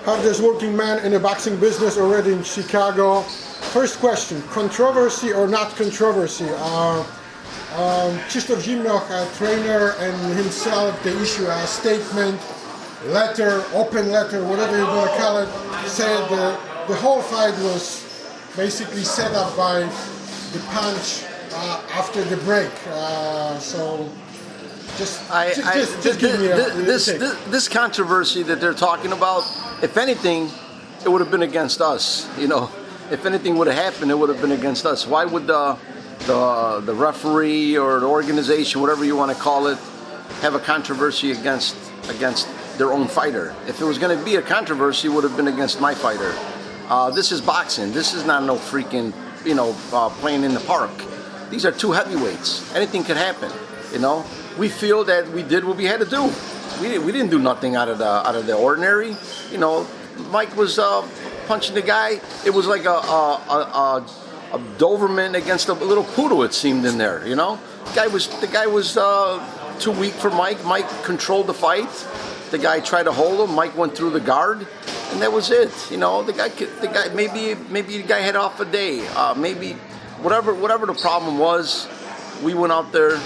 hardest working man in the boxing business already in Chicago. First question, controversy or not controversy? Krzysztof Zimnoch, trainer, and himself, they issue a statement, letter, open letter, whatever you're going to call it, said the whole fight was basically set up by the punch after the break. Just give me this controversy that they're talking about, if anything, it would have been against us. If anything would have happened, it would have been against us. Why would the referee or the organization, whatever you want to call it, have a controversy against their own fighter? If it was going to be a controversy, it would have been against my fighter. This is boxing. This is not no freaking playing in the park. These are two heavyweights. Anything could happen. We feel that we did what we had to do. We didn't do nothing out of the ordinary. Mike was punching the guy. It was like a Doberman against a little poodle. It seemed in there. The guy was too weak for Mike. Mike controlled the fight. The guy tried to hold him. Mike went through the guard, and that was it. The guy maybe the guy had off a day. Maybe whatever the problem was, we went out there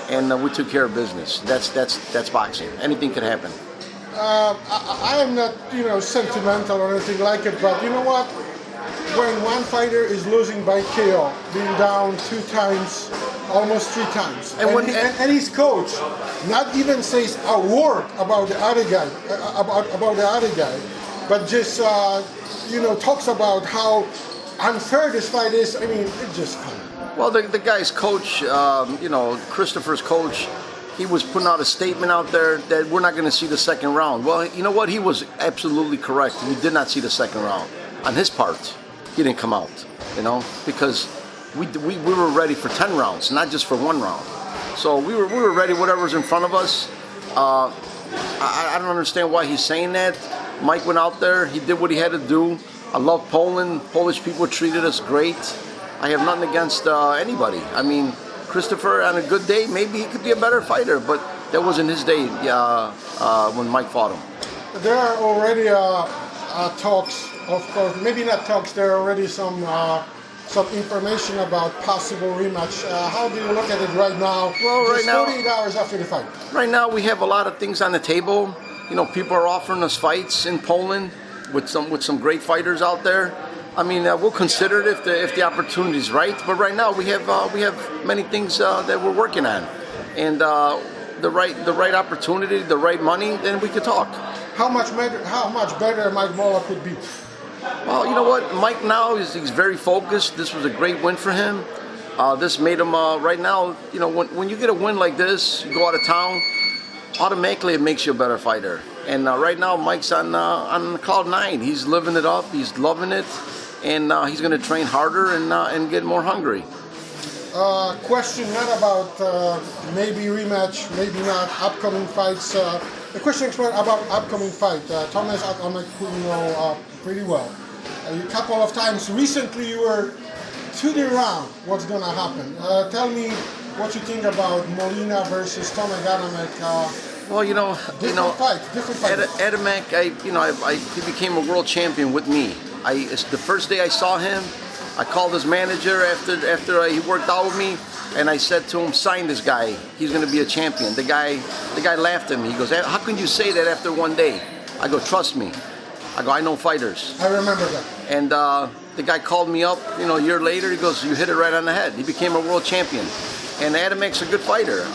and we took care of business. That's boxing. Anything could happen. I am not, sentimental or anything like it, but you know what? When one fighter is losing by KO, being down 2 times, almost 3 times, and his coach not even says a word about the other guy, about the other guy, but just talks about how unfair this fight is. I mean, it's just funny. Well, the guy's coach, Christopher's coach, he was putting out a statement out there that we're not going to see the second round. Well, you know what? He was absolutely correct. We did not see the second round. On his part, he didn't come out, because we were ready for 10 rounds, not just for 1 round. So we were ready, whatever's in front of us. I don't understand why he's saying that. Mike went out there. He did what he had to do. I love Poland. Polish people treated us great. I have nothing against anybody. I mean, Christopher, on a good day, maybe he could be a better fighter, but that wasn't his day when Mike fought him. There are already talks, of course, maybe not talks, there are already some information about possible rematch. How do you look at it right now? Well, right now, 48 hours after the fight. Right now, we have a lot of things on the table. People are offering us fights in Poland with some great fighters out there. I mean, we'll consider it if the opportunity is right. But right now, we have many things that we're working on, and the right opportunity, the right money, then we could talk. How much better Mike Mollo could be? Well, you know what, Mike now he's very focused. This was a great win for him. This made him right now. When you get a win like this, you go out of town, automatically it makes you a better fighter. And right now, Mike's on cloud 9. He's living it up. He's loving it. And he's going to train harder and get more hungry. Question not about maybe rematch, maybe not, upcoming fights. The question is about upcoming fight. Thomas Adamek, who you know pretty well. A couple of times recently you were tuning around what's going to happen. Tell me what you think about Molina versus Thomas Adamek. Well, different fight. Adamek, he became a world champion with me. The first day I saw him, I called his manager after he worked out with me, and I said to him, "Sign this guy. He's going to be a champion." The guy laughed at me. He goes, "How can you say that after 1 day?" I go, "Trust me." I go, "I know fighters." I remember that. And the guy called me up, a year later. He goes, "You hit it right on the head." He became a world champion, and Adamek's a good fighter.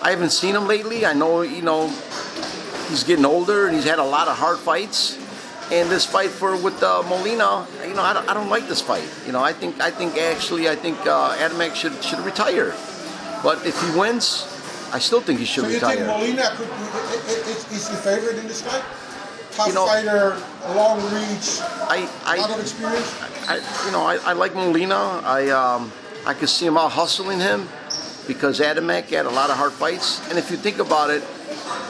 I haven't seen him lately. I know, he's getting older and he's had a lot of hard fights. And this fight with Molina, I don't like this fight. I think Adamek should retire. But if he wins, I still think he should retire. So you think Molina is the favorite in this fight? Tough fighter, long reach, a lot of experience. I like Molina. I could see him out hustling him, because Adamek had a lot of hard fights. And if you think about it,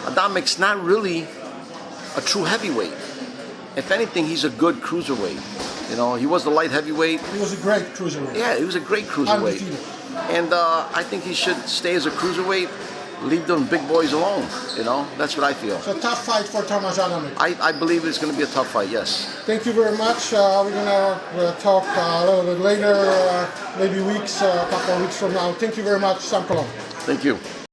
Adamek's not really a true heavyweight. If anything, he's a good cruiserweight. He was the light heavyweight. He was a great cruiserweight. Yeah, he was a great cruiserweight. Undefeated. And I think he should stay as a cruiserweight. leave them big boys alone. You know, that's what I feel. It's a tough fight for Tomasz Adamek. I believe it's going to be a tough fight. Yes. Thank you very much. We're gonna talk a little bit later, maybe weeks, a couple of weeks from now. Thank you very much, Sam Colonna. Thank you.